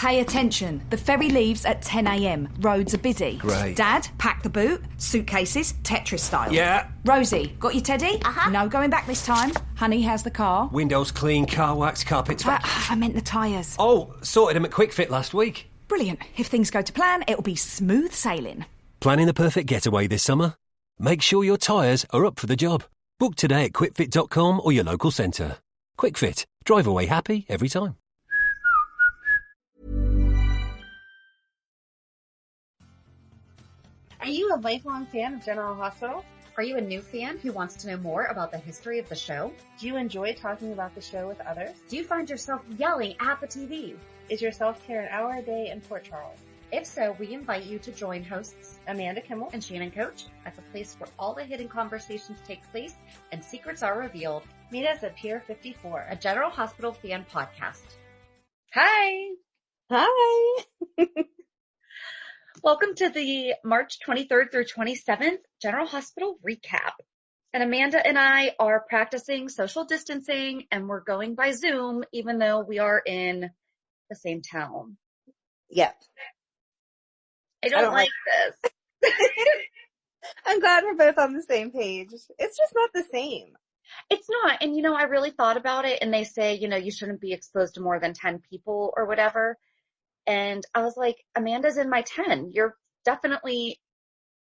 Pay attention. The ferry leaves at 10 a.m. Roads are busy. Great. Dad, pack the boot. Suitcases, Tetris style. Yeah. Rosie, got your teddy? Uh-huh. No going back this time. Honey, how's the car? Windows clean, car wax, carpets vacuum. I meant the tyres. Oh, sorted them at Quick Fit last week. Brilliant. If things go to plan, it'll be smooth sailing. Planning the perfect getaway this summer? Make sure your tyres are up for the job. Book today at quickfit.com or your local centre. Quick Fit. Drive away happy every time. Are you a lifelong fan of General Hospital? Are you a new fan who wants to know more about the history of the show? Do you enjoy talking about the show with others? Do you find yourself yelling at the TV? Is your self-care an hour a day in Port Charles? If so, we invite you to join hosts Amanda Kimmel and Shannon Coach at the place where all the hidden conversations take place and secrets are revealed. Meet us at Pier 54, A General Hospital fan podcast. Hi! Hi! Welcome to the March 23rd through 27th General Hospital recap. And Amanda and I are practicing social distancing and we're going by Zoom even though we are in the same town. Yep. I don't like this. I'm glad we're both on the same page. It's just not the same. It's not. And, I really thought about it and they say, you shouldn't be exposed to more than 10 people or whatever. And I was like, Amanda's in my 10. You're definitely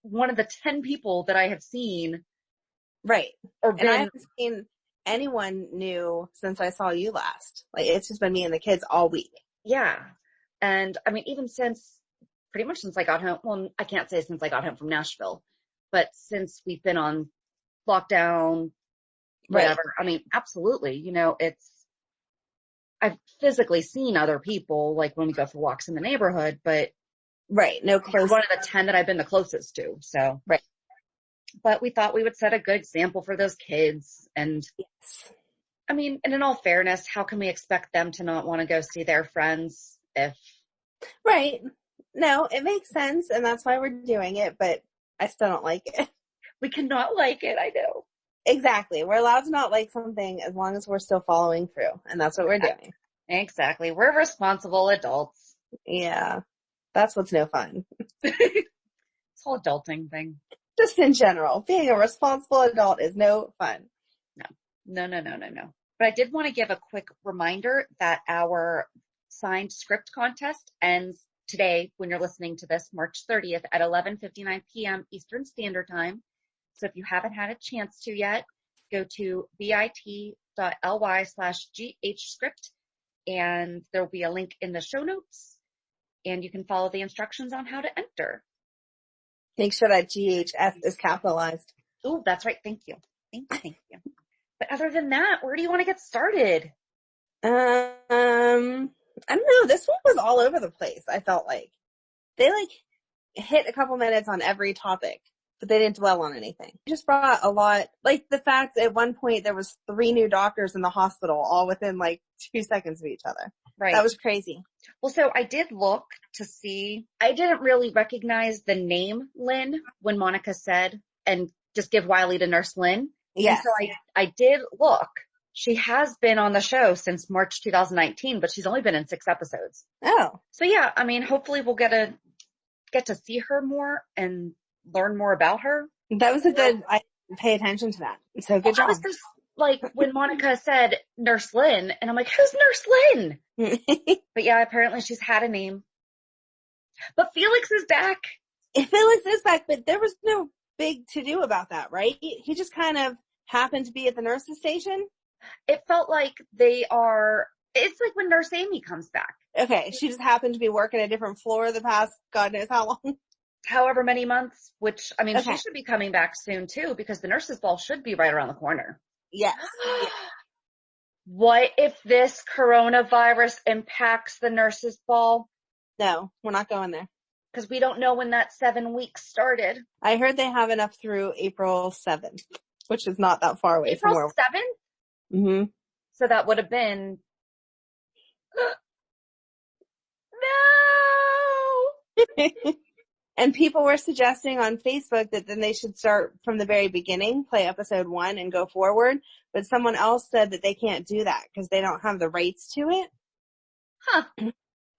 one of the 10 people that I have seen. Right. Or and I haven't seen anyone new since I saw you last. Like, it's just been me and the kids all week. Yeah. And even pretty much since I got home. Well, I can't say since I got home from Nashville, but since we've been on lockdown, whatever. Right. Absolutely. I've physically seen other people, like when we go for walks in the neighborhood, but right. No close. One of the 10 that I've been the closest to. So, right. But we thought we would set a good example for those kids. And yes. and in all fairness, how can we expect them to not want to go see their friends if. Right. No, it makes sense. And that's why we're doing it, but I still don't like it. We cannot like it. I know. Exactly. We're allowed to not like something as long as we're still following through. And that's what we're doing. Exactly. We're responsible adults. Yeah. That's what's no fun. This whole adulting thing. Just in general, being a responsible adult is no fun. No. But I did want to give a quick reminder that our signed script contest ends today when you're listening to this, March 30th at 11:59 p.m. Eastern Standard Time. So if you haven't had a chance to yet, go to bit.ly/GHscript and there will be a link in the show notes and you can follow the instructions on how to enter. Make sure that GHS is capitalized. Oh, that's right. Thank you. Thank you. But other than that, where do you want to get started? I don't know. This one was all over the place. I felt like they hit a couple minutes on every topic, but they didn't dwell on anything. It just brought a lot, like the fact at one point there was 3 new doctors in the hospital all within 2 seconds of each other. Right. That was crazy. Well, so I did look to see, I didn't really recognize the name Lynn when Monica said, and just give Wiley to Nurse Lynn. Yes. And so I did look. She has been on the show since March 2019, but she's only been in 6 episodes. Oh. So yeah, hopefully we'll get to see her more and learn more about her. That was a good, I pay attention to that. So good job. I was just when Monica said Nurse Lynn, and I'm like, who's Nurse Lynn? But yeah, apparently she's had a name. But Felix is back. Felix is back, but there was no big to do about that, right? He just kind of happened to be at the nurse's station. It felt like it's like when Nurse Amy comes back. Okay, she just happened to be working a different floor the past God knows how long. However many months, which, Okay. She should be coming back soon too, because the nurses' ball should be right around the corner. Yes. Yeah. What if this coronavirus impacts the nurses' ball? No, we're not going there. Because we don't know when that 7 weeks started. I heard they have enough through April 7th, which is not that far away from where. April 7th? Mm-hmm. So that would have been... No! And people were suggesting on Facebook that then they should start from the very beginning, play episode 1 and go forward. But someone else said that they can't do that because they don't have the rights to it. Huh.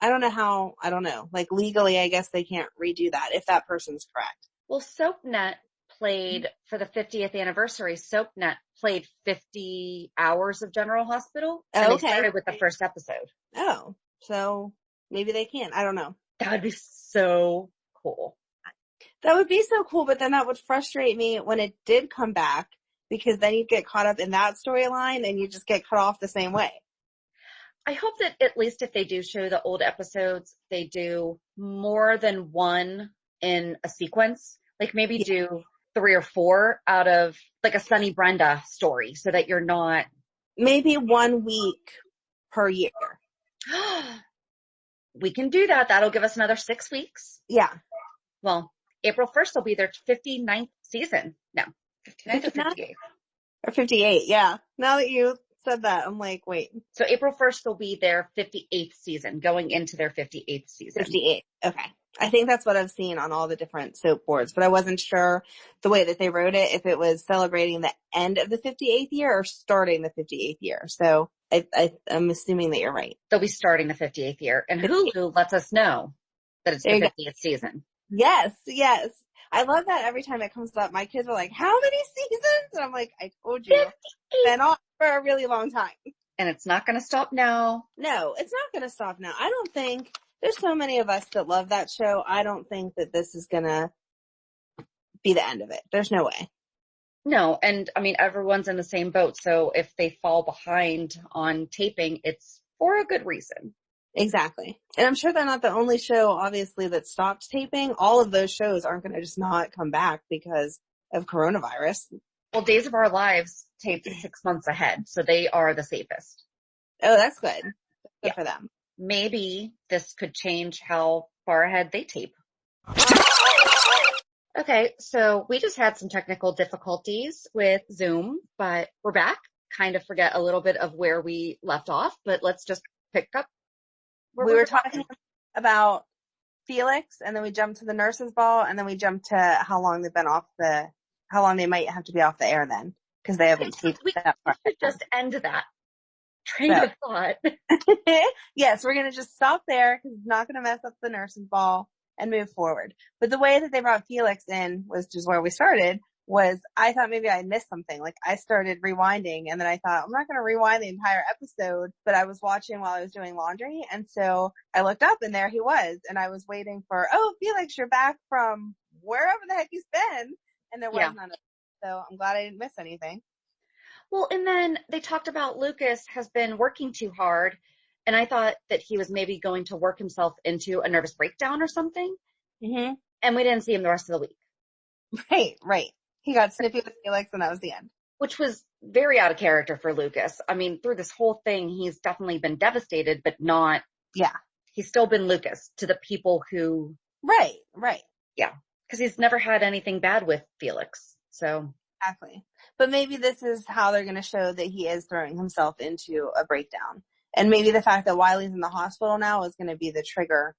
I don't know. Like legally, I guess they can't redo that if that person's correct. Well, SoapNet played for the 50th anniversary. SoapNet played 50 hours of General Hospital, and they Okay. started with the first episode. Oh, so maybe they can. I don't know. That would be so cool. That would be so cool, but then that would frustrate me when it did come back, because then you'd get caught up in that storyline and you just get cut off the same way. I hope that at least if they do show the old episodes, they do more than one in a sequence. Like maybe do 3 or 4 out of like a Sunny Brenda story, so that you're not. Maybe 1 week per year. We can do that. That'll give us another 6 weeks. Yeah. Well, April 1st will be their 59th season. No, 59th or 58th. Or 58, yeah. Now that you said that, I'm like, wait. So April 1st will be their 58th season, going into their 58th season. 58, okay. I think that's what I've seen on all the different soap boards, but I wasn't sure the way that they wrote it, if it was celebrating the end of the 58th year or starting the 58th year. So I'm assuming that you're right. They'll be starting the 58th year, and Hulu lets us know that it's the 50th season. Yes, yes. I love that every time it comes up. My kids are like, how many seasons? And I'm like, I told you. It's been on for a really long time. And it's not going to stop now. No, it's not going to stop now. I don't think, there's so many of us that love that show. I don't think that this is going to be the end of it. There's no way. No, and I mean, everyone's in the same boat. So if they fall behind on taping, it's for a good reason. Exactly. And I'm sure they're not the only show, obviously, that stopped taping. All of those shows aren't going to just not come back because of coronavirus. Well, Days of Our Lives taped 6 months ahead, so they are the safest. Oh, that's good. Good for them. Maybe this could change how far ahead they tape. Okay, so we just had some technical difficulties with Zoom, but we're back. Kind of forget a little bit of where we left off, but let's just pick up. We were talking about Felix, and then we jumped to the nurse's ball, and then we jumped to how long they've been how long they might have to be off the air then, because they haven't taped that part. We should just end that train of thought. Yes, we're going to just stop there, because it's not going to mess up the nurse's ball, and move forward. But the way that they brought Felix in, was just where we started, was I thought maybe I missed something. Like I started rewinding, and then I thought, I'm not going to rewind the entire episode, but I was watching while I was doing laundry. And so I looked up, and there he was, and I was waiting for, oh, Felix, you're back from wherever the heck he's been. And there was none of it. So I'm glad I didn't miss anything. Well, and then they talked about Lucas has been working too hard. And I thought that he was maybe going to work himself into a nervous breakdown or something. Mm-hmm. And we didn't see him the rest of the week. Right. He got snippy with Felix, and that was the end. Which was very out of character for Lucas. I mean, through this whole thing, he's definitely been devastated, but not. Yeah. He's still been Lucas to the people who. Right. Yeah. Because he's never had anything bad with Felix. So. Exactly. But maybe this is how they're going to show that he is throwing himself into a breakdown. And maybe the fact that Wiley's in the hospital now is going to be the trigger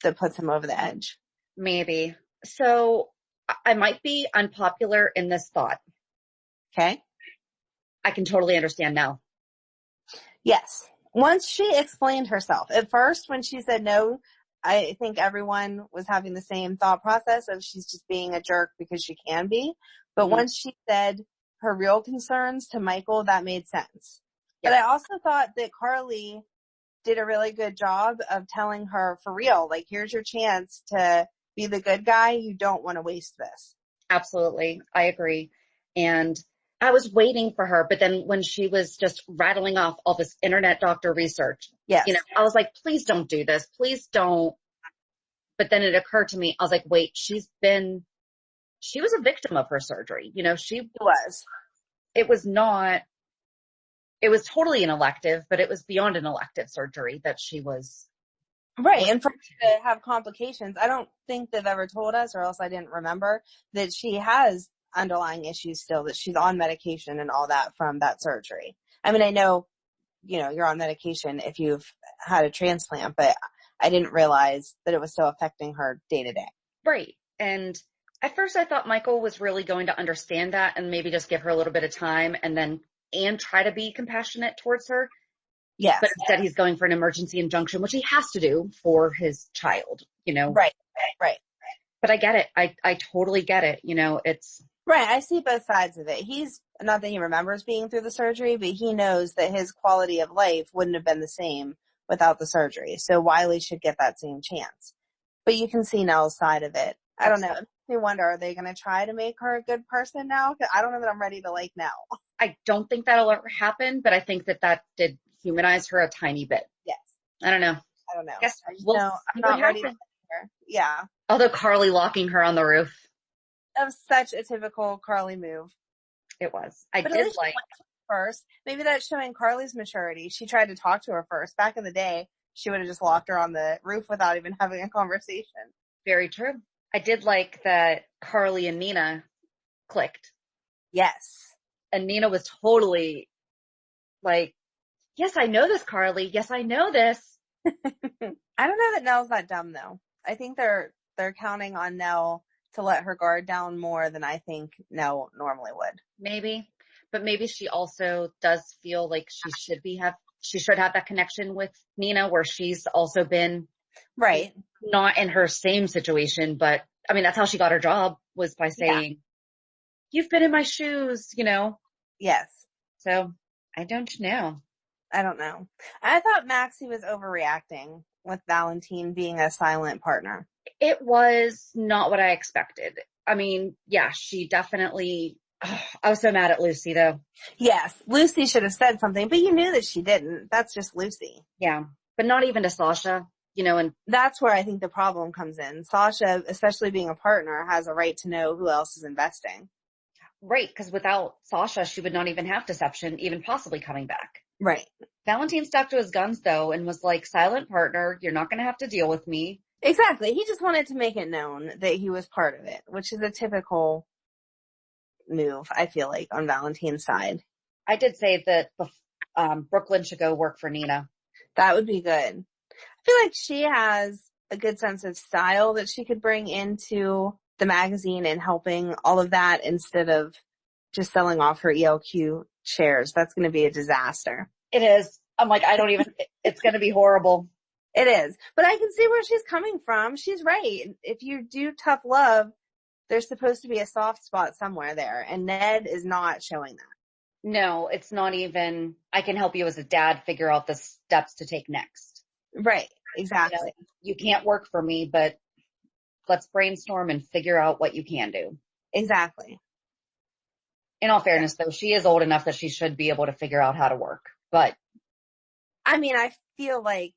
that puts him over the edge. Maybe. So I might be unpopular in this thought. Okay. I can totally understand now. Yes. Once she explained herself. At first, when she said no, I think everyone was having the same thought process of she's just being a jerk because she can be. But once she said her real concerns to Michael, that made sense. But I also thought that Carly did a really good job of telling her for real, like, here's your chance to be the good guy. You don't want to waste this. Absolutely. I agree. And I was waiting for her, but then when she was just rattling off all this internet doctor research, I was like, please don't do this. Please don't. But then it occurred to me, I was like, wait, she was a victim of her surgery. She was. It was totally an elective, but it was beyond an elective surgery that she was. Right. And for her to have complications, I don't think they've ever told us, or else I didn't remember, that she has underlying issues still, that she's on medication and all that from that surgery. I mean, I know, you're on medication if you've had a transplant, but I didn't realize that it was still affecting her day to day. Right. And at first I thought Michael was really going to understand that and maybe just give her a little bit of time and try to be compassionate towards her. Yes. But instead he's going for an emergency injunction, which he has to do for his child, you know? Right. But I get it. I totally get it. You know, it's. Right. I see both sides of it. He's, not that he remembers being through the surgery, but he knows that his quality of life wouldn't have been the same without the surgery. So Wiley should get that same chance. But you can see Nelle's side of it. I don't know. It makes me wonder, are they going to try to make her a good person now? 'Cause I don't know that I'm ready to like Nelle. I don't think that'll ever happen, but I think that did humanize her a tiny bit. Yes. I don't know. Guess we'll I'm not ready to like her. Yeah. Although Carly locking her on the roof. That was such a typical Carly move. It was. I But did like. First, maybe that's showing Carly's maturity. She tried to talk to her first. Back in the day, she would have just locked her on the roof without even having a conversation. Very true. I did like that Carly and Nina clicked. Yes. And Nina was totally like, yes, I know this, Carly. Yes, I know this. I don't know that Nelle's that dumb though. I think they're counting on Nelle to let her guard down more than I think Nelle normally would. Maybe. But maybe she also does feel like she should have that connection with Nina where she's also been right. Not in her same situation, but I mean, that's how she got her job was by saying, you've been in my shoes, you know? Yes. So I don't know. I don't know. I thought Maxie was overreacting with Valentine being a silent partner. It was not what I expected. I mean, yeah, she definitely, I was so mad at Lucy though. Yes. Lucy should have said something, but you knew that she didn't. That's just Lucy. Yeah. But not even to Sasha, you know, and that's where I think the problem comes in. Sasha, especially being a partner, has a right to know who else is investing. Right. Because without Sasha, she would not even have deception, even possibly coming back. Right. Valentine stuck to his guns though and was like, silent partner, you're not going to have to deal with me. Exactly. He just wanted to make it known that he was part of it, which is a typical move, I feel like, on Valentine's side. I did say that Brooklyn should go work for Nina. That would be good. I feel like she has a good sense of style that she could bring into the magazine and helping all of that instead of just selling off her ELQ shares. That's going to be a disaster. It is. I'm like, it's going to be horrible. It is. But I can see where she's coming from. She's right. If you do tough love, there's supposed to be a soft spot somewhere there. And Ned is not showing that. No, it's not even, I can help you as a dad figure out the steps to take next. Right. Exactly. You can't work for me, but let's brainstorm and figure out what you can do. Exactly. In all fairness, though, she is old enough that she should be able to figure out how to work. But I mean, I feel like,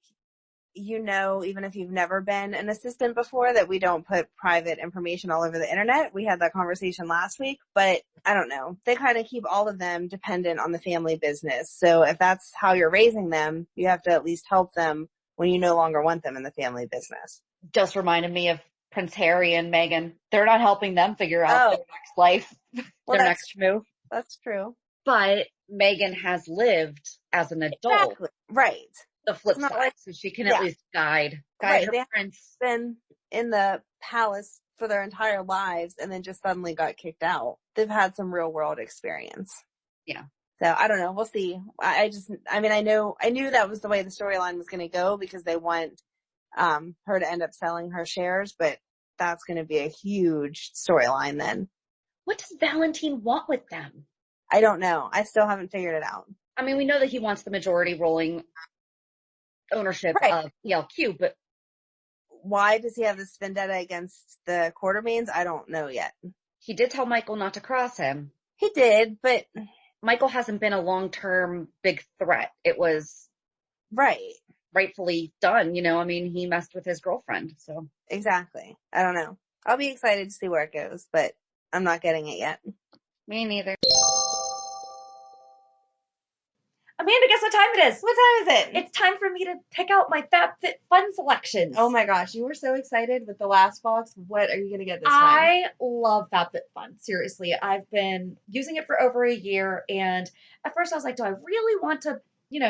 you know, even if you've never been an assistant before, that we don't put private information all over the internet. We had that conversation last week, but I don't know. They kind of keep all of them dependent on the family business. So if that's how you're raising them, you have to at least help them when you no longer want them in the family business. Just reminded me of Prince Harry and Meghan. They're not helping them figure out their next life, their next move. That's true. But Meghan has lived as an adult. Exactly. Right. The flip side, like, so she can at least guide her prince. Been in the palace for their entire lives and then just suddenly got kicked out. They've had some real world experience. Yeah. So I don't know. We'll see. I knew that was the way the storyline was going to go because they want her to end up selling her shares, but that's going to be a huge storyline then. What does Valentine want with them? I don't know. I still haven't figured it out. I mean, we know that he wants the majority rolling ownership of ELQ, but why does he have this vendetta against the Quartermaines? I don't know yet. He did tell Michael not to cross him. He did, but Michael hasn't been a long-term big threat. It was rightfully done. You know, I mean, he messed with his girlfriend, so. Exactly. I don't know. I'll be excited to see where it goes, but I'm not getting it yet. Me neither. Amanda, guess what time it is? What time is it? It's time for me to pick out my FabFitFun selections. Oh my gosh, you were so excited with the last box. What are you going to get this time? I love FabFitFun. Seriously, I've been using it for over a year, and at first I was like, do I really want to,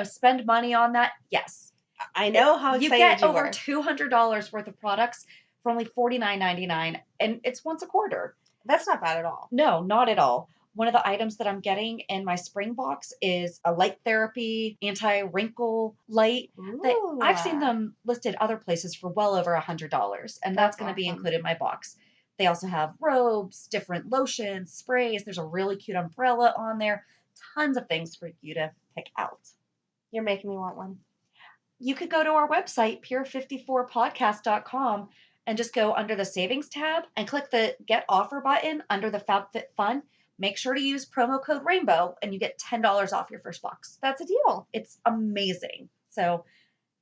spend money on that? Yes. I know how excited you get you over were. $200 worth of products for only $49.99, and it's once a quarter. That's not bad at all. No, not at all. One of the items that I'm getting in my spring box is a light therapy anti-wrinkle light. That I've seen them listed other places for well over $100, and that's going to be included in my box. They also have robes, different lotions, sprays. There's a really cute umbrella on there. Tons of things for you to pick out. You're making me want one. You could go to our website, pure54podcast.com, and just go under the savings tab and click the get offer button under the FabFitFun. Make sure to use promo code Rainbow and you get $10 off your first box. That's a deal. It's amazing. So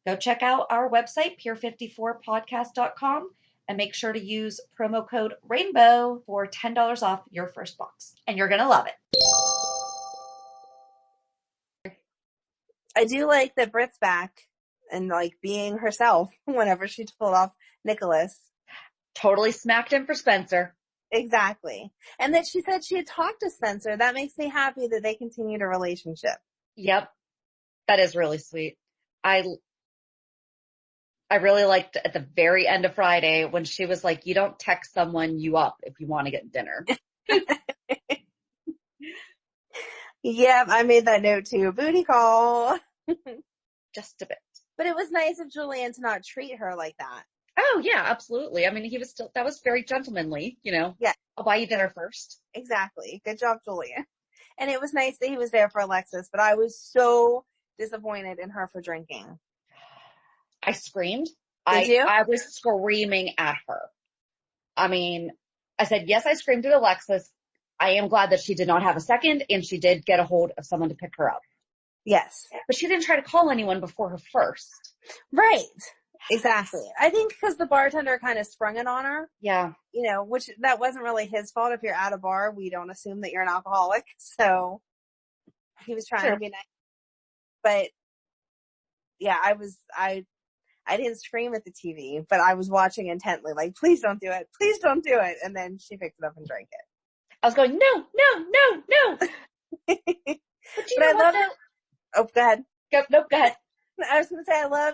go check out our website, pure54podcast.com, and make sure to use promo code Rainbow for $10 off your first box. And you're going to love it. I do like that Britt's back and like being herself whenever she told off Nicholas. Totally smacked him for Spencer. Exactly. And that she said she had talked to Spencer. That makes me happy that they continued a relationship. Yep. That is really sweet. I really liked at the very end of Friday when she was like, you don't text someone you up if you want to get dinner. Yep, I made that note too. Booty call. Just a bit. But it was nice of Julian to not treat her like that. Oh yeah, absolutely. I mean, that was very gentlemanly, Yeah. I'll buy you dinner first. Exactly. Good job, Julian. And it was nice that he was there for Alexis, but I was so disappointed in her for drinking. I screamed. Did you? I was screaming at her. I mean, I said, yes, I screamed at Alexis. I am glad that she did not have a second and she did get a hold of someone to pick her up. Yes. But she didn't try to call anyone before her first. Right. Exactly. I think because the bartender kind of sprung it on her. Yeah. Which that wasn't really his fault. If you're at a bar, we don't assume that you're an alcoholic. So he was trying to be nice. But yeah, I didn't scream at the TV, but I was watching intently, like, please don't do it. Please don't do it. And then she picked it up and drank it. I was going, no. But I love it. Oh, go ahead. Nope, go ahead. I was going to say, I love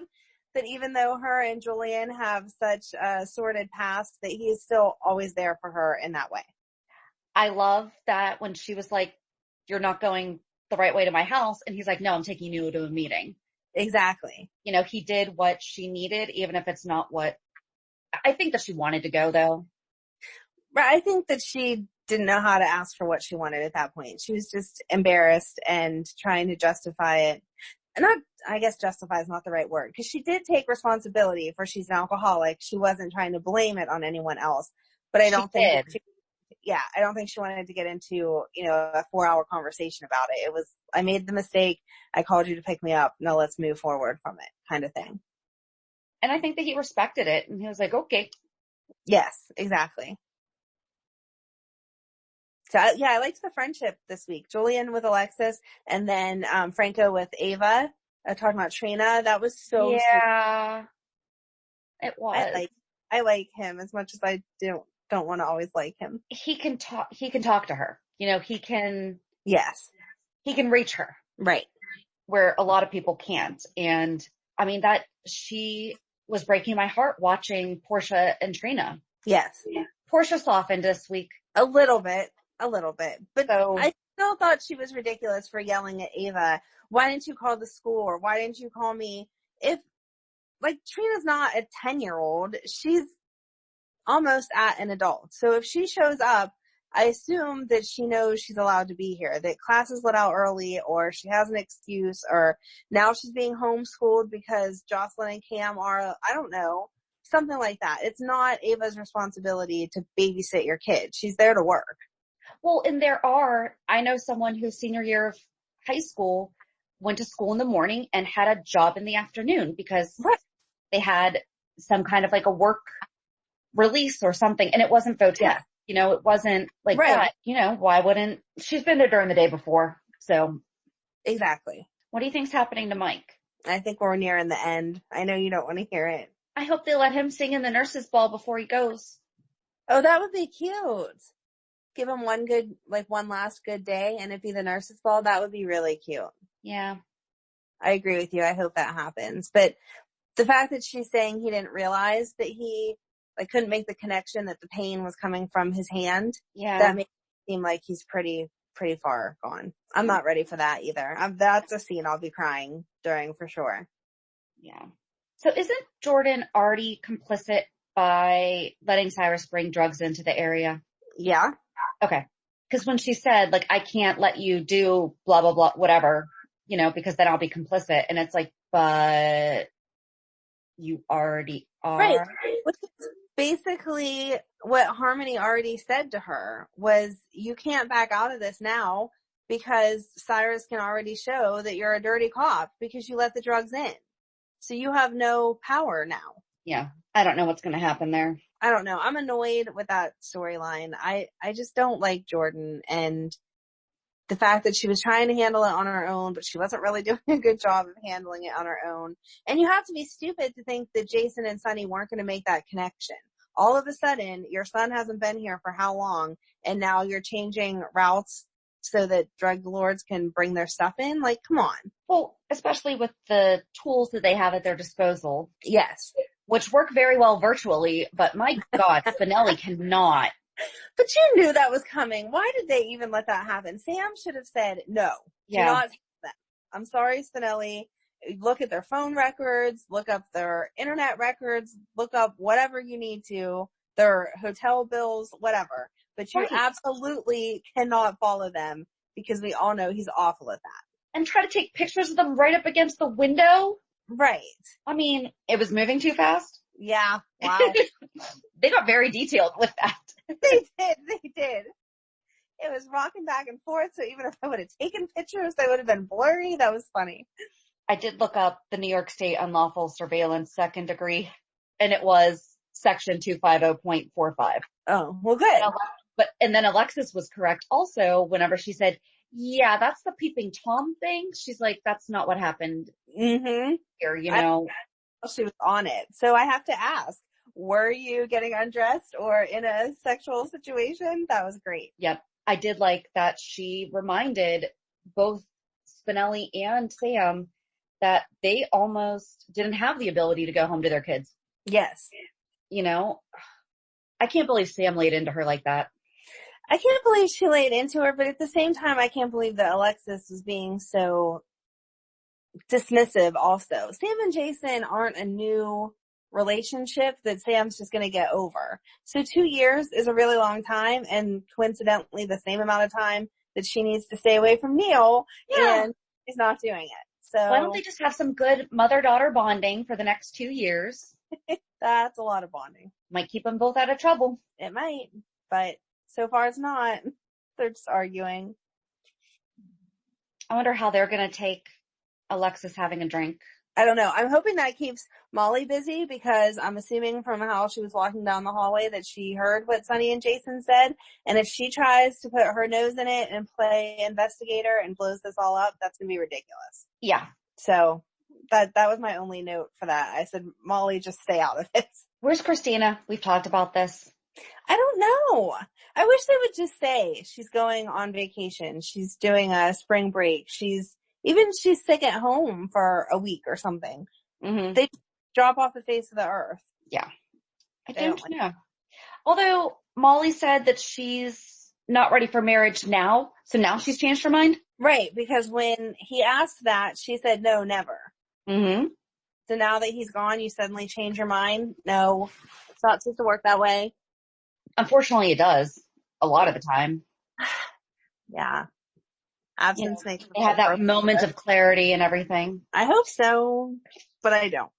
that even though her and Julian have such a sordid past, that he is still always there for her in that way. I love that when she was like, you're not going the right way to my house. And he's like, no, I'm taking you to a meeting. Exactly. He did what she needed, even if it's not what I think that she wanted to go though. Right. I think that she didn't know how to ask for what she wanted at that point. She was just embarrassed and trying to justify it. I guess justify is not the right word, because she did take responsibility for she's an alcoholic. She wasn't trying to blame it on anyone else. But I don't think I don't think she wanted to get into, a 4-hour conversation about it. It was, I made the mistake. I called you to pick me up. Now let's move forward from it, kind of thing. And I think that he respected it and he was like, okay. Yes, exactly. So yeah, I liked the friendship this week. Julian with Alexis, and then Franco with Ava. Talking about Trina. That was so sweet. It was. I like him as much as I don't want to always like him. He can talk to her. He can. Yes. He can reach her. Right. Where a lot of people can't. And I mean that she was breaking my heart watching Portia and Trina. Yes. Portia softened this week. A little bit. But I still thought she was ridiculous for yelling at Ava. Why didn't you call the school? Or why didn't you call me? If, Trina's not a 10-year-old. She's almost at an adult. So if she shows up, I assume that she knows she's allowed to be here, that class is let out early, or she has an excuse, or now she's being homeschooled because Jocelyn and Cam are, I don't know, something like that. It's not Ava's responsibility to babysit your kid. She's there to work. Well, and I know someone whose senior year of high school went to school in the morning and had a job in the afternoon because they had some kind of a work release or something, and it wasn't VOTEC. It wasn't that. Why wouldn't, she's been there during the day before. So. Exactly. What do you think's happening to Mike? I think we're nearing the end. I know you don't want to hear it. I hope they let him sing in the nurse's ball before he goes. Oh, that would be cute. Give him one last good day and it be the nurse's ball. That would be really cute. Yeah. I agree with you. I hope that happens. But the fact that she's saying he didn't realize that he couldn't make the connection that the pain was coming from his hand. Yeah. That makes it seem like he's pretty pretty far gone. I'm not ready for that either. That's a scene I'll be crying during for sure. Yeah. So isn't Jordan already complicit by letting Cyrus bring drugs into the area? Yeah. Okay. Because when she said, like, I can't let you do blah, blah, blah, whatever, because then I'll be complicit. And it's like, but you already are. Right. Which is basically what Harmony already said to her was, you can't back out of this now because Cyrus can already show that you're a dirty cop because you let the drugs in. So you have no power now. Yeah. I don't know what's going to happen there. I don't know. I'm annoyed with that storyline. I just don't like Jordan, and the fact that she was trying to handle it on her own, but she wasn't really doing a good job of handling it on her own. And you have to be stupid to think that Jason and Sonny weren't going to make that connection. All of a sudden, your son hasn't been here for how long, and now you're changing routes so that drug lords can bring their stuff in? Like, come on. Well, especially with the tools that they have at their disposal. Yes. Which work very well virtually, but my God, Spinelli cannot. But you knew that was coming. Why did they even let that happen? Sam should have said, no. Yeah. Do not tell them. I'm sorry, Spinelli. Look at their phone records, look up their internet records, look up whatever you need to, their hotel bills, whatever. But you absolutely cannot follow them because we all know he's awful at that. And try to take pictures of them right up against the window? Right. I mean, it was moving too fast. Yeah. Wow. They got very detailed with that. They did. It was rocking back and forth, so even if I would have taken pictures, they would have been blurry. That was funny. I did look up the New York State unlawful surveillance second degree, and it was section 250.45. Oh, well, good. And then Alexis was correct also whenever she said, yeah, that's the peeping Tom thing. She's like, that's not what happened here, She was on it. So I have to ask, were you getting undressed or in a sexual situation? That was great. Yep. I did like that she reminded both Spinelli and Sam that they almost didn't have the ability to go home to their kids. Yes. I can't believe Sam laid into her like that. I can't believe she laid into her, but at the same time, I can't believe that Alexis was being so dismissive also. Sam and Jason aren't a new relationship that Sam's just going to get over. So 2 years is a really long time, and coincidentally the same amount of time that she needs to stay away from Neil, and she's not doing it. So why don't they just have some good mother-daughter bonding for the next 2 years? That's a lot of bonding. Might keep them both out of trouble. It might, but so far it's not. They're just arguing. I wonder how they're going to take Alexis having a drink. I don't know. I'm hoping that keeps Molly busy because I'm assuming from how she was walking down the hallway that she heard what Sonny and Jason said. And if she tries to put her nose in it and play investigator and blows this all up, that's going to be ridiculous. Yeah. So that was my only note for that. I said, Molly, just stay out of it. Where's Christina? We've talked about this. I don't know. I wish they would just say she's going on vacation. She's doing a spring break. She's sick at home for a week or something. Mm-hmm. They drop off the face of the earth. Yeah. I don't know. Although Molly said that she's not ready for marriage now. So now she's changed her mind? Right. Because when he asked that, she said, no, never. Mm-hmm. So now that he's gone, you suddenly change your mind? No, it's not supposed to work that way. Unfortunately, it does a lot of the time. Yeah. Absence makes they have that moment of clarity and everything. I hope so, but I don't.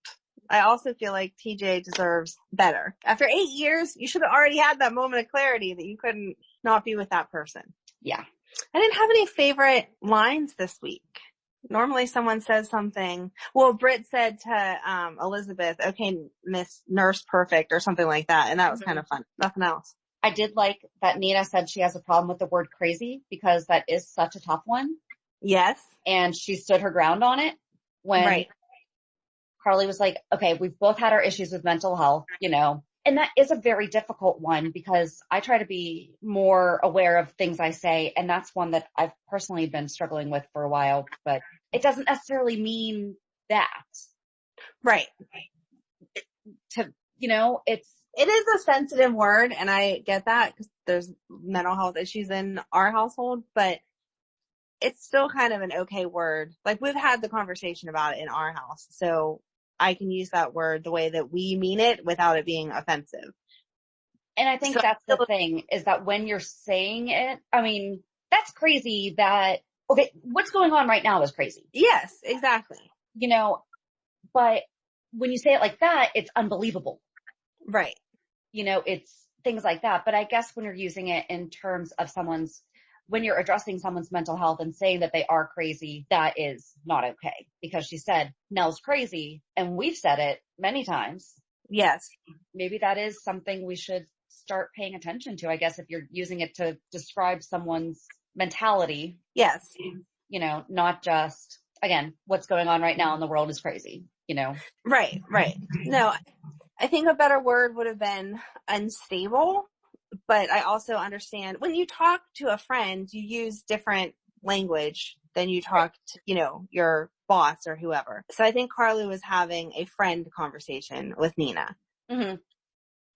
I also feel like TJ deserves better. After 8 years, you should have already had that moment of clarity that you couldn't not be with that person. Yeah. I didn't have any favorite lines this week. Normally someone says something. Well, Britt said to Elizabeth, okay, Miss Nurse Perfect or something like that. And that was kind of fun. Nothing else. I did like that Nina said she has a problem with the word crazy because that is such a tough one. Yes. And she stood her ground on it when Carly was like, okay, we've both had our issues with mental health, and that is a very difficult one because I try to be more aware of things I say. And that's one that I've personally been struggling with for a while, but it doesn't necessarily mean that. Right. It is a sensitive word, and I get that because there's mental health issues in our household, but it's still kind of an okay word. Like, we've had the conversation about it in our house, so I can use that word the way that we mean it without it being offensive. And I think So that's the thing, is that when you're saying it, I mean, that's crazy that, okay, what's going on right now is crazy. Yes, exactly. You know, but when you say it like that, it's unbelievable. Right. You know, it's things like that. But I guess when you're using it in terms of when you're addressing someone's mental health and saying that they are crazy, that is not okay. Because she said, Nell's crazy. And we've said it many times. Yes. Maybe that is something we should start paying attention to, I guess, if you're using it to describe someone's mentality. Yes. You know, not just, again, what's going on right now in the world is crazy, you know? Right. No, I think a better word would have been unstable, but I also understand when you talk to a friend, you use different language than you talk to, your boss or whoever. So I think Carly was having a friend conversation with Nina. Mm-hmm.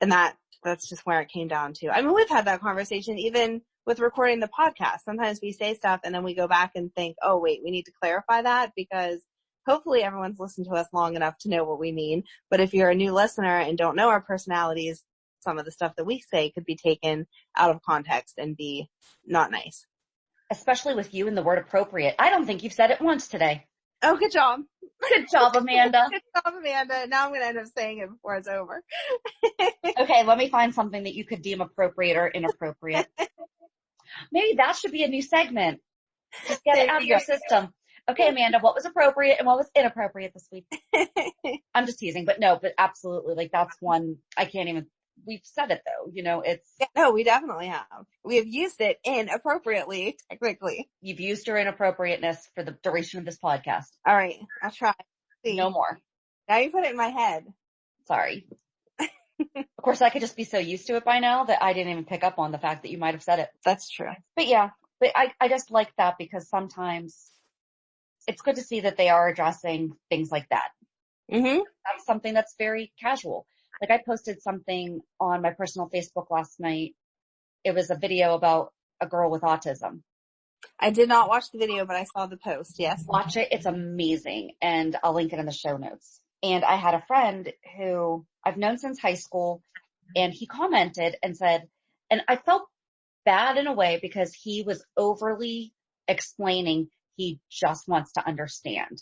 And that's just where it came down to. I mean, we've had that conversation even with recording the podcast. Sometimes we say stuff and then we go back and think, oh, wait, we need to clarify that, because hopefully everyone's listened to us long enough to know what we mean. But if you're a new listener and don't know our personalities, some of the stuff that we say could be taken out of context and be not nice. Especially with you and the word appropriate. I don't think you've said it once today. Oh, good job. Good job, Amanda. Good job, Amanda. Now I'm going to end up saying it before it's over. Okay, let me find something that you could deem appropriate or inappropriate. Maybe that should be a new segment. Just get it out of your system. Okay, Amanda, what was appropriate and what was inappropriate this week? I'm just teasing, but absolutely. Like, that's one, I can't even, we've said it though, No, we definitely have. We have used it inappropriately, technically. You've used your inappropriateness for the duration of this podcast. All right, I'll try. See. No more. Now you put it in my head. Sorry. Of course, I could just be so used to it by now that I didn't even pick up on the fact that you might have said it. That's true. But yeah, I just like that, because sometimes it's good to see that they are addressing things like that. Mm-hmm. That's something that's very casual. Like, I posted something on my personal Facebook last night. It was a video about a girl with autism. I did not watch the video, but I saw the post. Yes. Watch it. It's amazing. And I'll link it in the show notes. And I had a friend who I've known since high school, and he commented and said, and I felt bad in a way, because he was overly explaining he just wants to understand,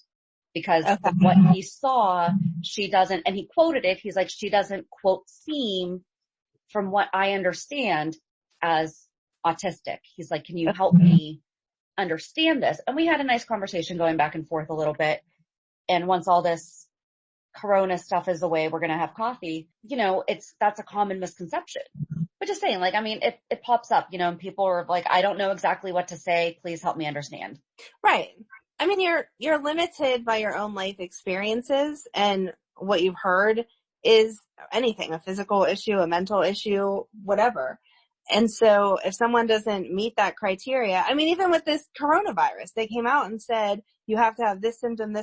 because from what he saw, she doesn't, and he quoted it, he's like, she doesn't, quote, seem, from what I understand, as autistic. He's like, can you help me understand this? And we had a nice conversation going back and forth a little bit. And once all this Corona stuff is away, we're going to have coffee. That's a common misconception. But just saying, like, I mean, it pops up, and people are like, I don't know exactly what to say. Please help me understand. Right. I mean, you're limited by your own life experiences, and what you've heard is anything, a physical issue, a mental issue, whatever. And so if someone doesn't meet that criteria, I mean, even with this coronavirus, they came out and said, you have to have this symptom, and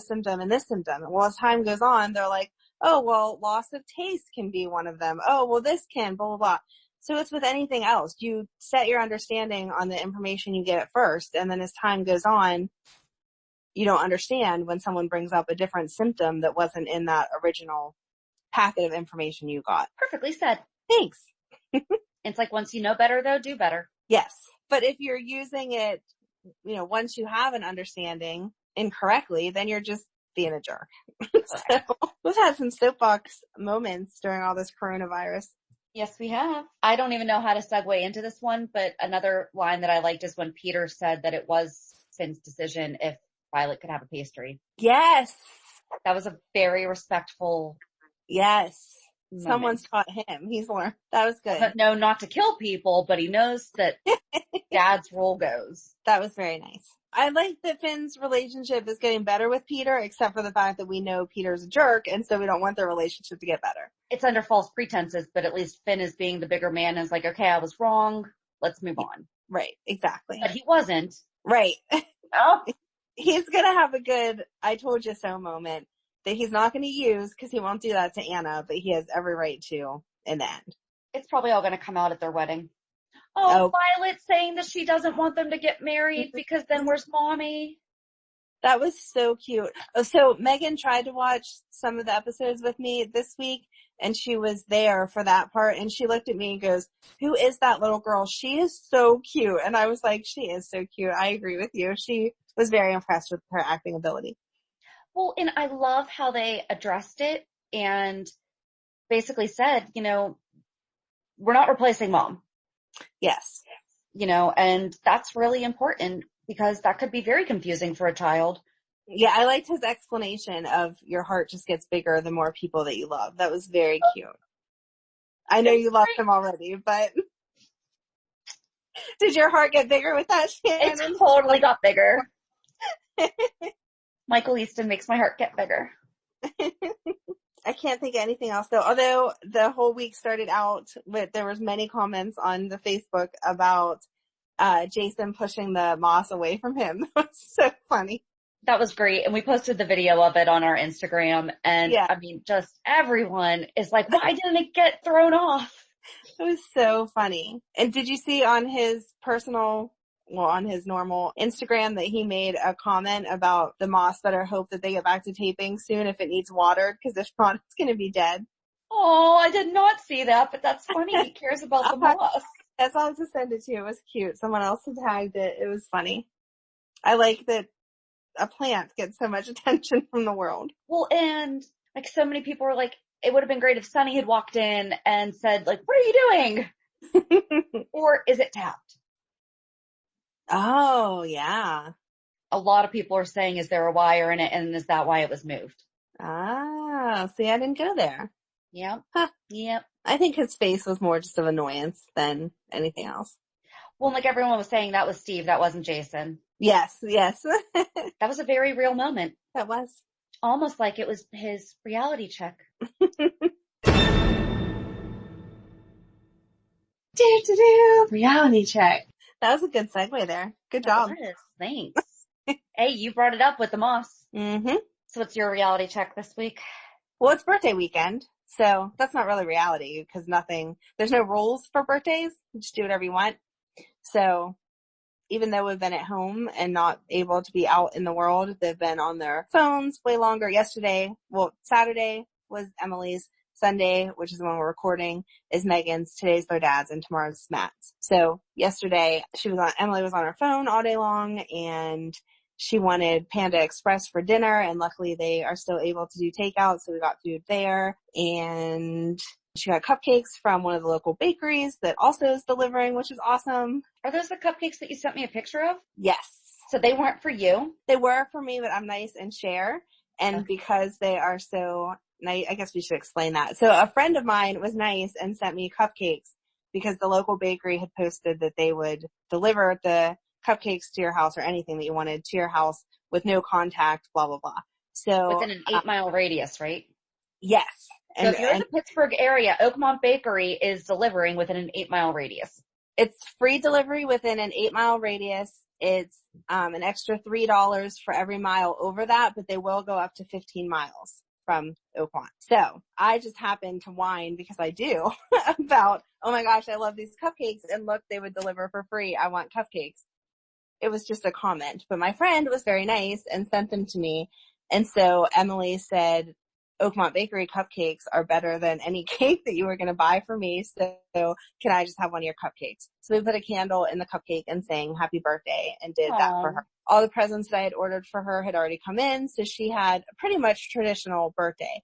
this symptom. And well, as time goes on, they're like, oh, well, loss of taste can be one of them. Oh, well, this can, blah, blah, blah. So it's with anything else. You set your understanding on the information you get at first, and then as time goes on, you don't understand when someone brings up a different symptom that wasn't in that original packet of information you got. Perfectly said. Thanks. It's like, once you know better, though, do better. Yes. But if you're using it, once you have an understanding incorrectly, then you're just being a jerk. So we've had some soapbox moments during all this coronavirus. Yes, we have. I don't even know how to segue into this one, but another line that I liked is when Peter said that it was Finn's decision if Violet could have a pastry. Yes. That was a very respectful. Yes. moment. Someone's taught him. He's learned. That was good. No, not to kill people, but he knows that Dad's role goes. That was very nice. I like that Finn's relationship is getting better with Peter, except for the fact that we know Peter's a jerk, and so we don't want their relationship to get better. It's under false pretenses, but at least Finn is being the bigger man and is like, okay, I was wrong. Let's move on. Right, exactly. But he wasn't. Right. Oh. He's going to have a good I told you so moment that he's not going to use, because he won't do that to Anna, but he has every right to in the end. It's probably all going to come out at their wedding. Oh, Violet saying that she doesn't want them to get married because then where's mommy? That was so cute. Oh, so Megan tried to watch some of the episodes with me this week, and she was there for that part, and she looked at me and goes, "Who is that little girl? She is so cute." And I was like, "She is so cute. I agree with you." She was very impressed with her acting ability. Well, and I love how they addressed it and basically said, we're not replacing mom, Yes. and that's really important because that could be very confusing for a child. Yeah, I liked his explanation of your heart just gets bigger the more people that you love. That was very cute. I know you love him already, but did your heart get bigger with that, Shannon? It totally got bigger. Michael Easton makes my heart get bigger. I can't think of anything else though. Although the whole week started out with, there was many comments on the Facebook about Jason pushing the moss away from him. It was so funny. That was great. And we posted the video of it on our Instagram. And yeah. I mean, just everyone is like, why didn't it get thrown off? It was so funny. And did you see on his on his normal Instagram that he made a comment about the moss better hope that they get back to taping soon if it needs watered, because if not, it's going to be dead. Oh, I did not see that, but that's funny. He cares about the moss. That's all to send it to. It was cute. Someone else had tagged it. It was funny. I like that a plant gets so much attention from the world. Well, and like so many people were like, it would have been great if Sunny had walked in and said, like, what are you doing? Or is it tapped? Oh, yeah. A lot of people are saying, is there a wire in it? And is that why it was moved? Ah, see, I didn't go there. Yep. Huh. Yep. I think his face was more just of annoyance than anything else. Well, like everyone was saying, that was Steve. That wasn't Jason. Yes. That was a very real moment. That was. Almost like it was his reality check. Reality check. That was a good segue there. Good job. Thanks. Hey, you brought it up with the moss. Mm-hmm. So what's your reality check this week? Well, it's birthday weekend, so that's not really reality because there's no rules for birthdays. You just do whatever you want. So even though we've been at home and not able to be out in the world, they've been on their phones way longer. Saturday was Emily's. Sunday, which is the one we're recording, is Megan's. Today's their dad's, and tomorrow's Matt's. So yesterday, Emily was on her phone all day long, and she wanted Panda Express for dinner, and luckily they are still able to do takeout, so we got food there. And she got cupcakes from one of the local bakeries that also is delivering, which is awesome. Are those the cupcakes that you sent me a picture of? Yes. So they weren't for you? They were for me, but I'm nice and share. And because they are so nice, I guess we should explain that. So a friend of mine was nice and sent me cupcakes because the local bakery had posted that they would deliver the cupcakes to your house or anything that you wanted to your house with no contact, blah, blah, blah. So within an 8-mile radius, right? Yes. So if you're in the Pittsburgh area, Oakmont Bakery is delivering within an 8-mile radius. It's free delivery within an 8-mile radius. It's an extra $3 for every mile over that, but they will go up to 15 miles from Oakmont. So I just happened to whine because I do about, oh my gosh, I love these cupcakes, and look, they would deliver for free. I want cupcakes. It was just a comment, but my friend was very nice and sent them to me. And so Emily said, Oakmont Bakery cupcakes are better than any cake that you were going to buy for me. So can I just have one of your cupcakes? So we put a candle in the cupcake and sang happy birthday and did that for her. All the presents that I had ordered for her had already come in. So she had a pretty much traditional birthday.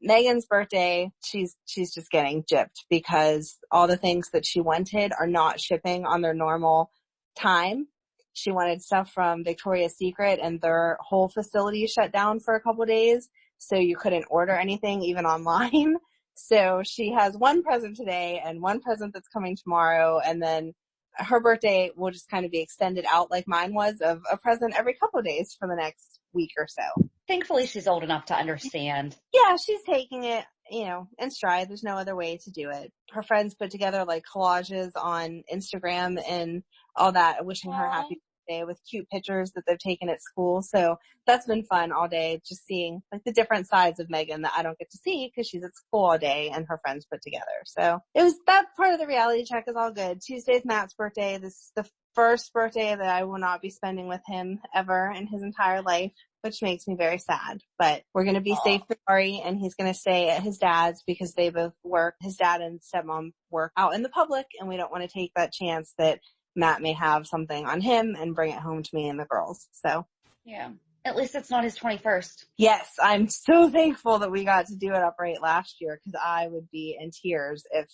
Megan's birthday, she's just getting gypped because all the things that she wanted are not shipping on their normal time. She wanted stuff from Victoria's Secret, and their whole facility shut down for a couple of days. So you couldn't order anything even online. So she has one present today and one present that's coming tomorrow. And then her birthday will just kind of be extended out like mine was, of a present every couple of days for the next week or so. Thankfully, she's old enough to understand. Yeah, she's taking it, in stride. There's no other way to do it. Her friends put together like collages on Instagram and all that, wishing her happy day with cute pictures that they've taken at school. So that's been fun all day, just seeing like the different sides of Megan that I don't get to see because she's at school all day and her friends put together. So it was that part of the reality check is all good. Tuesday's Matt's birthday. This is the first birthday that I will not be spending with him ever in his entire life, which makes me very sad. But we're going to be safe for Ari, and he's going to stay at his dad's because they both work. His dad and stepmom work out in the public, and we don't want to take that chance that Matt may have something on him and bring it home to me and the girls. So Yeah. At least it's not his 21st. yes, I'm so thankful that we got to do it upright last year because I would be in tears if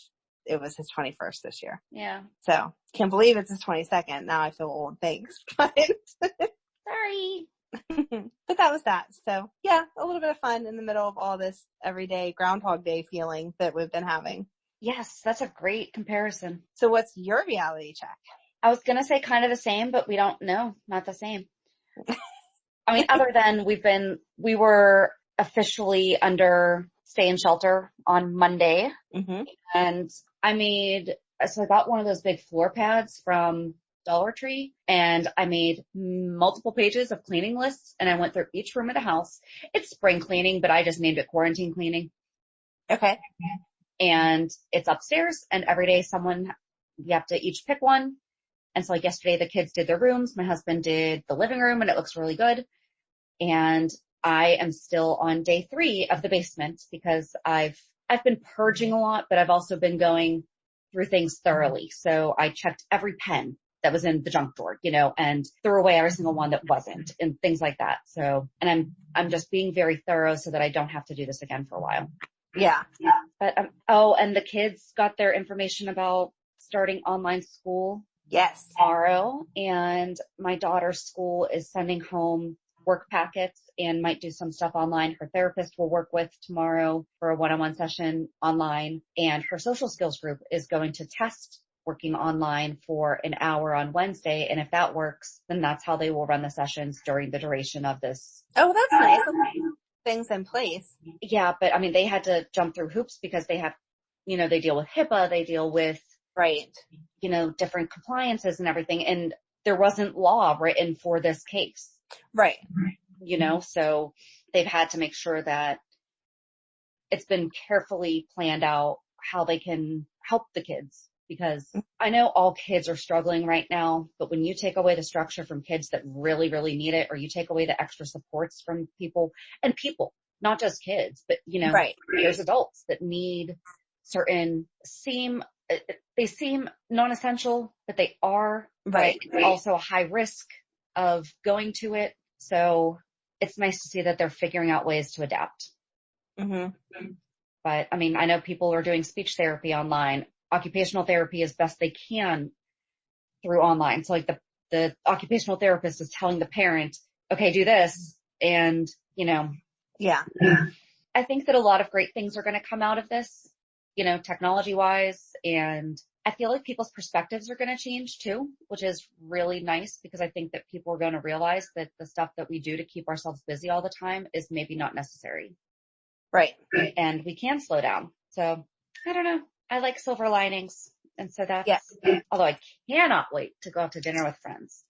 it was his 21st this year. Yeah. So can't believe it's his 22nd. Now I feel old. Thanks. But Sorry. but that was that. So yeah, a little bit of fun in the middle of all this everyday Groundhog Day feeling that we've been having. Yes, that's a great comparison. So what's your reality check? I was going to say kind of the same, but we don't know. Not the same. I mean, other than we were officially under stay in shelter on Monday. Mm-hmm. And so I got one of those big floor pads from Dollar Tree, and I made multiple pages of cleaning lists, and I went through each room of the house. It's spring cleaning, but I just named it quarantine cleaning. Okay. And it's upstairs, and every day you have to each pick one. And so like yesterday, the kids did their rooms. My husband did the living room, and it looks really good. And I am still on day 3 of the basement because I've been purging a lot, but I've also been going through things thoroughly. So I checked every pen that was in the junk drawer, and threw away every single one that wasn't and things like that. So, and I'm just being very thorough so that I don't have to do this again for a while. Yeah. But, and the kids got their information about starting online school. Yes. Tomorrow, and my daughter's school is sending home work packets and might do some stuff online. Her therapist will work with tomorrow for a one-on-one session online, and her social skills group is going to test working online for an hour on Wednesday. And if that works, then that's how they will run the sessions during the duration of this. Oh, that's nice. Things in place. Yeah, but I mean, they had to jump through hoops because they have, they deal with HIPAA, they deal with right, different compliances and everything. And there wasn't law written for this case. Right. So they've had to make sure that it's been carefully planned out how they can help the kids, because I know all kids are struggling right now, but when you take away the structure from kids that really, really need it, or you take away the extra supports from people, not just kids, but, right, there's adults that need certain they seem non-essential, but they are, right, but also a high risk of going to it. So it's nice to see that they're figuring out ways to adapt. Mm-hmm. But I mean, I know people are doing speech therapy online, occupational therapy as best they can through online. So like the occupational therapist is telling the parent, okay, do this. And, yeah, I think that a lot of great things are going to come out of this, technology wise. And I feel like people's perspectives are going to change too, which is really nice, because I think that people are going to realize that the stuff that we do to keep ourselves busy all the time is maybe not necessary. Right. And we can slow down. So I don't know. I like silver linings. And so that's, although I cannot wait to go out to dinner with friends.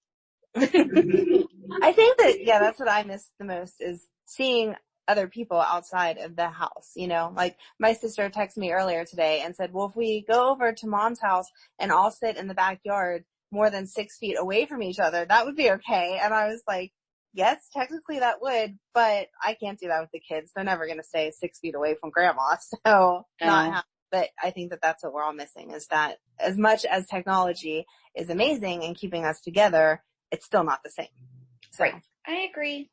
I think that, that's what I miss the most is seeing other people outside of the house, like my sister texted me earlier today and said, well, if we go over to mom's house and all sit in the backyard more than 6 feet away from each other, that would be okay. And I was like, yes, technically that would, but I can't do that with the kids. They're never going to stay 6 feet away from grandma. So but I think that that's what we're all missing, is that as much as technology is amazing and keeping us together, it's still not the same. So. Right. I agree.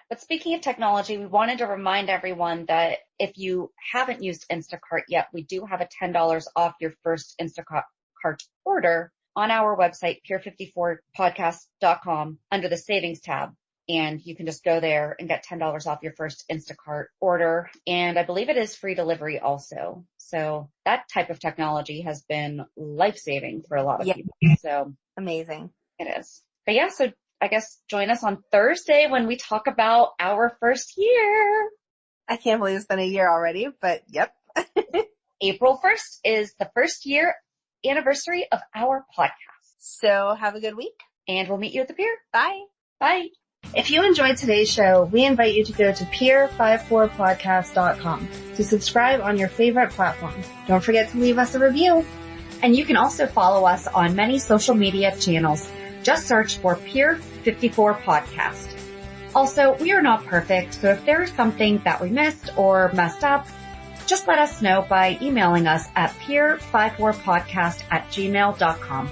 But speaking of technology, we wanted to remind everyone that if you haven't used Instacart yet, we do have a $10 off your first Instacart order on our website, peer54podcast.com, under the savings tab. And you can just go there and get $10 off your first Instacart order. And I believe it is free delivery also. So that type of technology has been life-saving for a lot of people. So amazing. It is. But yeah, so I guess join us on Thursday when we talk about our first year. I can't believe it's been a year already, but yep. April 1st is the first year anniversary of our podcast. So have a good week. And we'll meet you at the pier. Bye. Bye. If you enjoyed today's show, we invite you to go to peer54podcast.com to subscribe on your favorite platform. Don't forget to leave us a review. And you can also follow us on many social media channels. Just search for Pier 54 Podcast. Also, we are not perfect, so if there is something that we missed or messed up, just let us know by emailing us at peer54podcast@gmail.com.